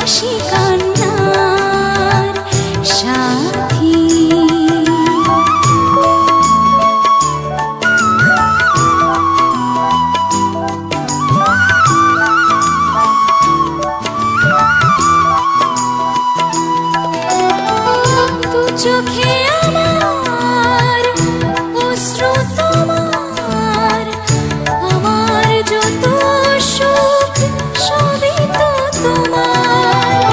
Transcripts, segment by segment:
হাসি কান্নার সাথী। দু চোখে আমার অশ্রু তোমার, আমার যত সুখ সবই তো তোমার।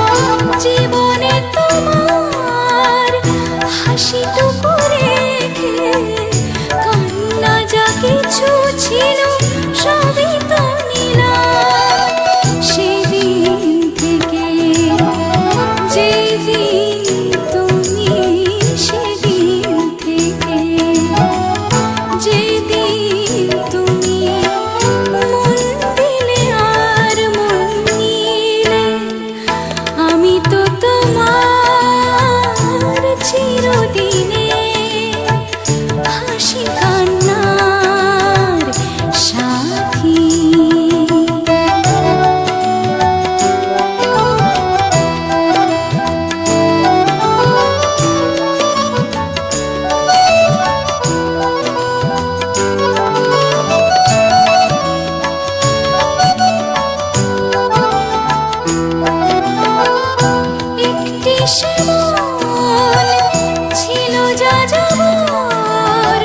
জীবনে তোমার হাসিটুকু রেখে কান্না যা কিছু ছিল সবই তো নিলাম। সেদিন থেকে যেদিন তুমি, সেদিন থেকে যেদিন তুমি মন দিলে আর মন নিলে, আমি তো তোমার চিরদিনে হাসি কান্নার সাথী। একটি সেমন ছিল যাযাবর,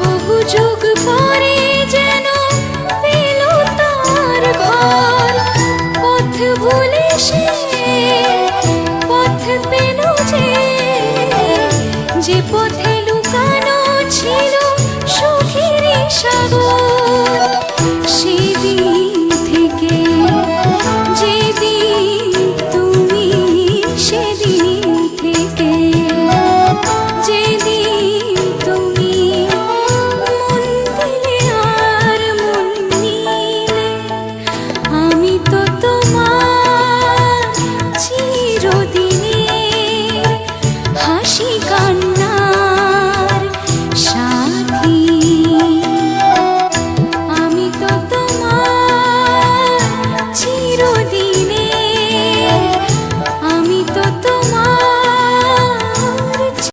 বহু যুগ পরে যেন পেল তার ঘর। পথ ভুলে সে পথ পেল যে পথে লুকানো ছিল সুখের সাগর।